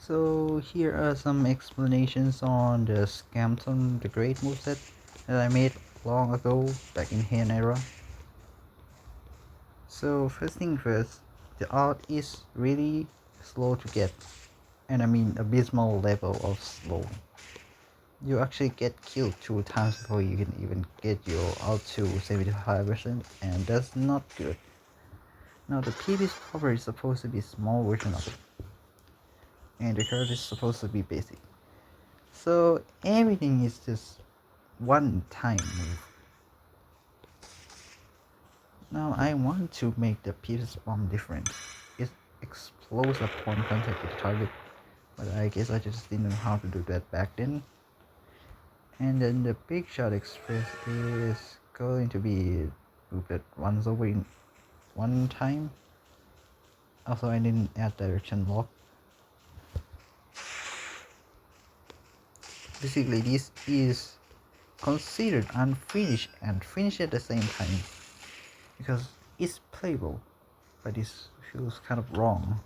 So here are some explanations on the Scampton the Great moveset that I made long ago back in Heian era. So first thing first, the art is really slow to get, and I mean abysmal level of slow. You actually get killed 2 times before you can even get your ult to 75%, and that's not good. Now the PV's cover is supposed to be a small version of it, and the card is supposed to be basic. So everything is just one time move. Now I want to make the Peter's bomb different. It explodes upon contact with the target, but I guess I just didn't know how to do that back then. And then the Big Shot Express is going to be moved once over in one time. Also, I didn't add direction lock. Basically, this is considered unfinished and finished at the same time because it's playable, but this feels kind of wrong.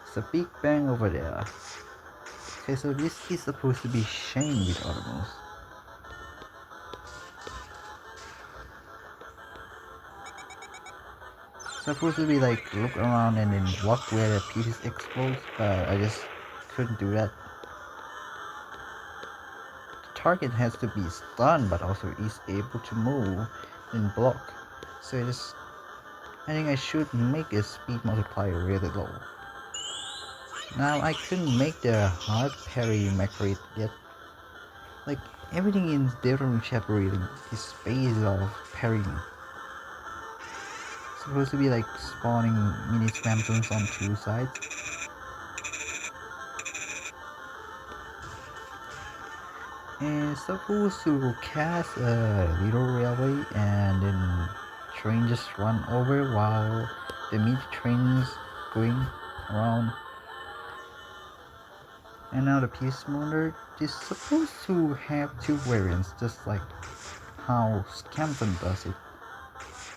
It's a big bang over there. Okay, so this is supposed to be Shane with automos. Supposed to be like look around and then walk where the pieces explodes, but I just couldn't do that. The target has to be stunned but also is able to move and block. So I think I should make a speed multiplier really low. Now I couldn't make the hard parry macro yet. Like everything in Deltarune chapter is based off parrying. Supposed to be like spawning mini spam zones on 2 sides. And supposed to cast a little railway and then train just run over while the mid train is going around. And now the Peace Motor is supposed to have 2 variants, just like how Scampton does it.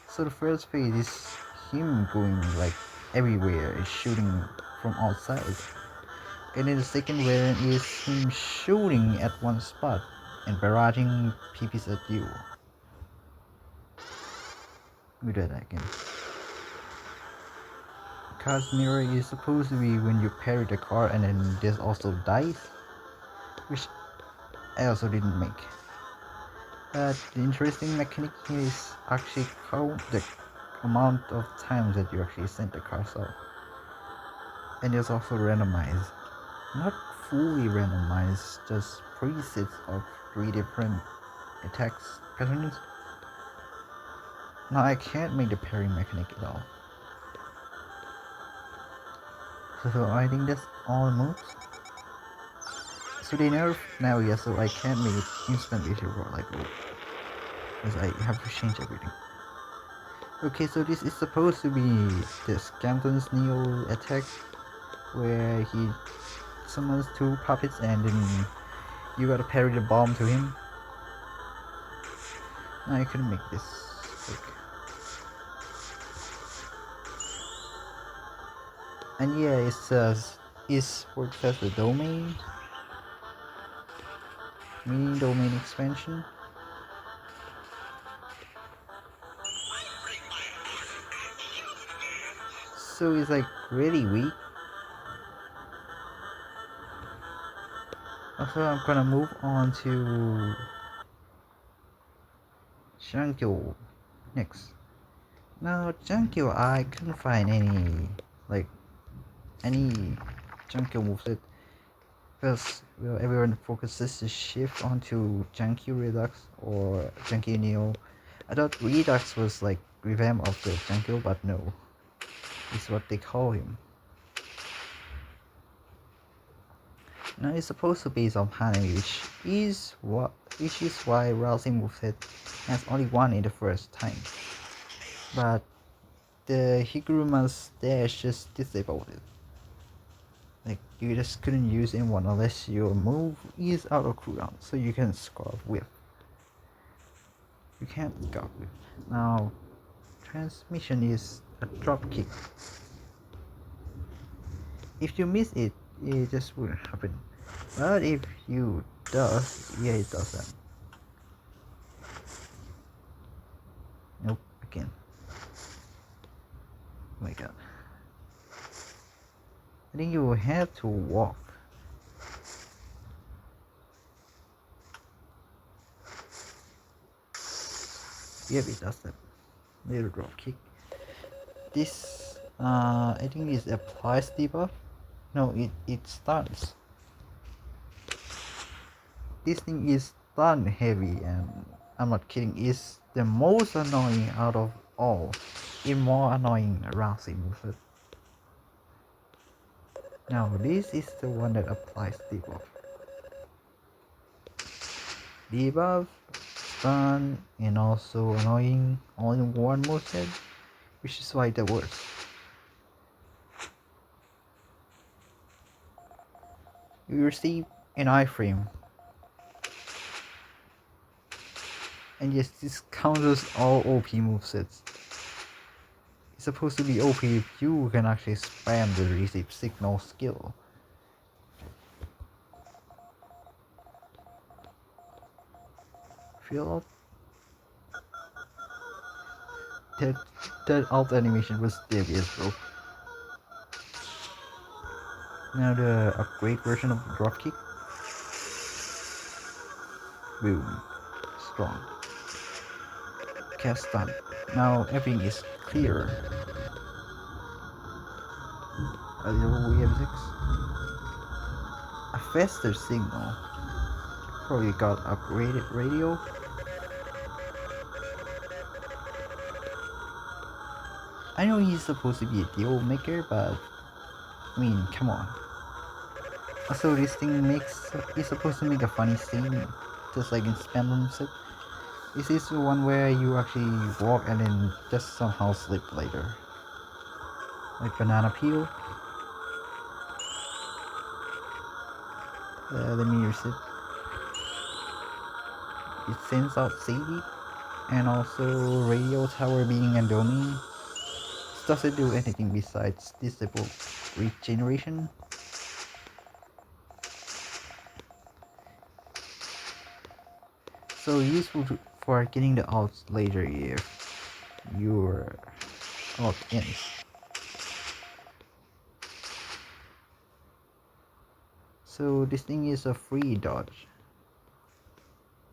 So the first phase is him going like everywhere, shooting from outside. And then the second variant is him shooting at one spot and barraging PPs at you. We do that again. Card's mirror is supposed to be when you parry the card and then there's also dice, which I also didn't make. But the interesting mechanic here is actually count the amount of times that you actually send the cards out. And it's also randomized. Not fully randomized, just presets of 3 different attacks patterns. Now I can't make the parry mechanic at all. So I think that's all moves. So they nerf now, yeah, so I can't make it instant visual like oh, because I have to change everything. Okay, so this is supposed to be the Scampton's Neo attack, where he summons 2 puppets and then you gotta parry the bomb to him. Now I couldn't make this work. And yeah, it says is works as the domain, mini domain expansion. So it's like really weak. Also, I'm gonna move on to Junkyo next. Now, Junkyo, I couldn't find any Junkyo moveset because well, everyone focuses the shift onto Junkyo Redux or Junkyo Neo. I thought Redux was like revamp of the Junkyo, but no, it's what they call him. Now it's supposed to be some Hanami, which is why Rousing moveset has only 1 in the first time. But the Higuruma's dash just disabled it. Like you just couldn't use M1 unless your move is out of cooldown, so you can scarf with. You can't go. Now, transmission is a drop kick. If you miss it, it just wouldn't happen. But if you does, yeah, it doesn't. Nope, again. Oh my god. I think you will have to walk. Yep, it does that. Little drop kick. This, I think it applies debuff. No, it stuns. This thing is stun heavy, and I'm not kidding, it's the most annoying out of all. Even more annoying rousing moveset. Now this is the one that applies debuff. Debuff, stun, and also annoying all in one moveset, which is why the worst. You receive an iframe. And yes, this counters all OP movesets. It's supposed to be OP if you can actually spam the receive signal skill. Feel that that alt animation was devious, bro. Now the upgrade version of the dropkick. Boom. Strong. Cast stun. Now everything is clear. A little we have 6. A faster signal. Probably got upgraded radio. I know he's supposed to be a deal maker, but I mean, come on. Also, this thing is supposed to make a funny scene, just like in Spam Roomset. This is the one where you actually walk and then just somehow slip later. Like banana peel. Let me use it. It sends out CD, and also radio tower being a domain. This doesn't do anything besides disable regeneration. So useful for getting the ults later if your ult ends. So this thing is a free dodge.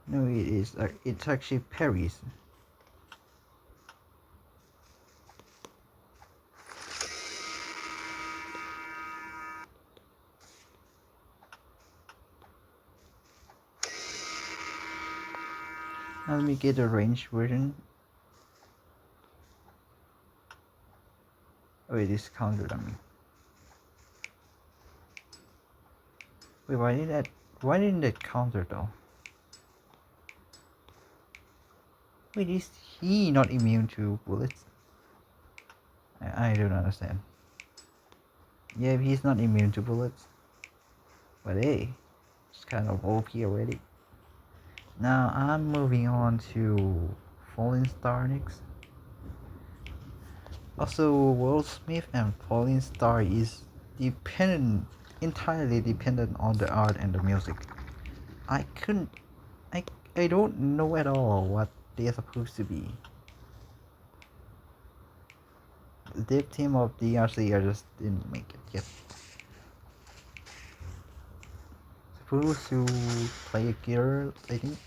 No, it is. It's actually parries. Now let me get a range version. Oh, it is countered on me. Wait, why didn't that counter though? Wait, is he not immune to bullets? I don't understand. Yeah, he's not immune to bullets. But hey, it's kind of OP already. Now I'm moving on to Falling Star next. Also, Worldsmith and Falling Star is entirely dependent on the art and the music. I don't know at all what they're supposed to be. The dev team of DRC just didn't make it yet. Supposed to play a guitar, I think.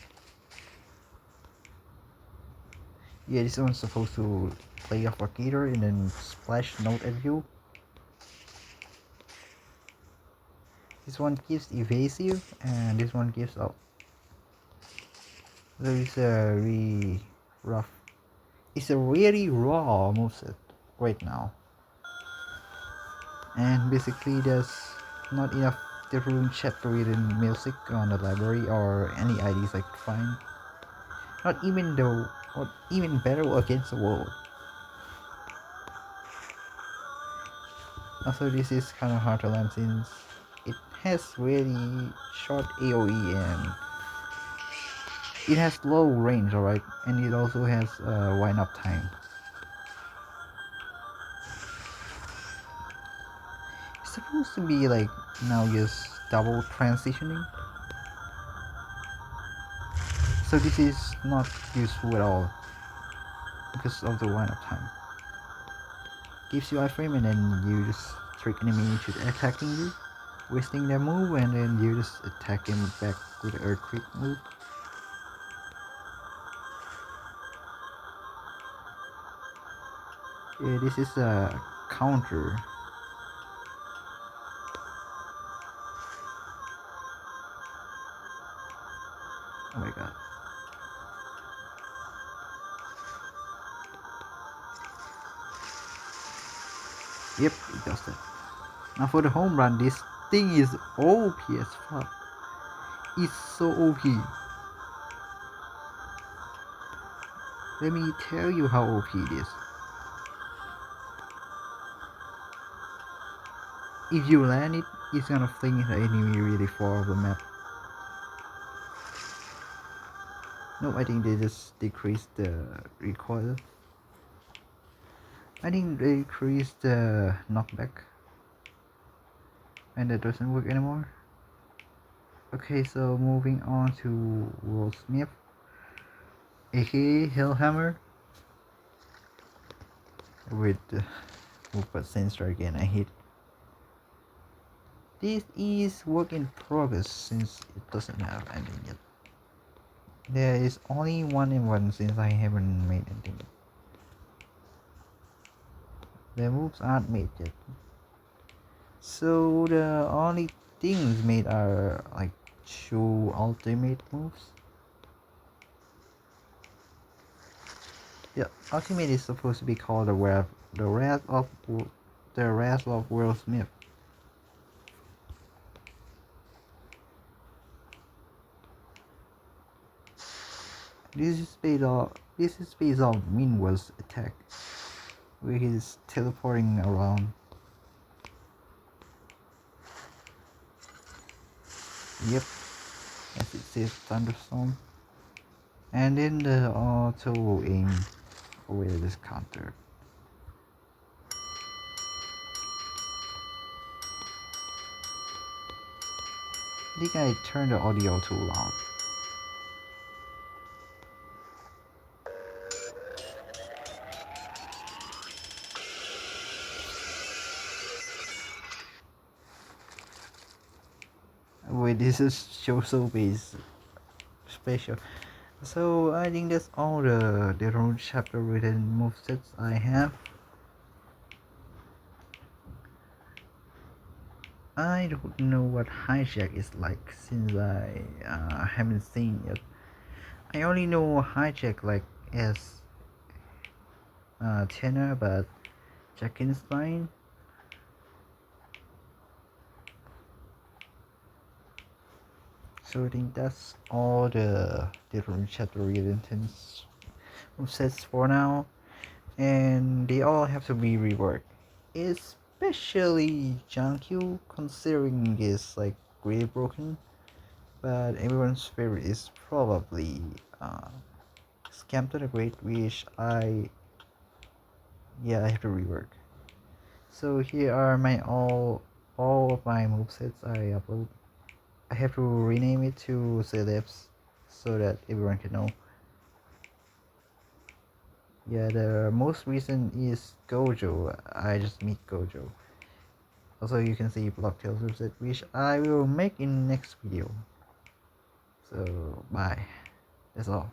Yeah, this one's supposed to play off a guitar and then splash note at you. This one gives evasive and this one gives up. So it's a really rough. It's a really raw moveset right now. And basically there's not enough Deltarune Rewritten music on the library or any IDs I could find. Not even though, or even Battle Against the World. Also, this is kind of hard to learn since it has really short AoE and It has low range, alright, and it also has wind up time. It's supposed to be like now just double transitioning, so this is not useful at all because of the wind up time. Gives you iframe and then you just trick enemy to attacking you, wasting their move, and then you just attack him back with the earthquake move. Yeah, this is a counter. Oh my god. Yep, it does that. Now for the home run, this thing is OP as fuck. It's so OP. Let me tell you how OP it is. If you land it, it's gonna fling the enemy really far off the map. No, I think they just decreased the recoil. I think they increased the knockback. And that doesn't work anymore. Okay, so moving on to Worldsmith, aka Hellhammer, with movement sensor again. I hate. This is work in progress since it doesn't have ending yet. There is only one in one since I haven't made anything yet. The moves aren't made yet. So the only things made are like 2 ultimate moves. The ultimate is supposed to be called the Wrath of Worldsmith. This is based on Minwa's attack, where he's teleporting around. Yep, as it says thunderstorm. And then the auto aim away this counter. I think I turned the audio too loud. Wait, this is Shoso base special. So I think that's all the Deltarune chapter written movesets I have. I don't know what hijack is like since I haven't seen yet. I only know hijack like as tenor, but Jackin's fine. So I think that's all the different chapter written movesets for now, and they all have to be reworked. Especially Jankyu, considering it's like really broken. But everyone's favorite is probably Scam to the Great, which I have to rework. So here are my all of my movesets I upload. I have to rename it to celebs so that everyone can know. Yeah, the most recent is Gojo. I just meet Gojo. Also, you can see Blocktail's moveset, which I will make in next video. So bye. That's all.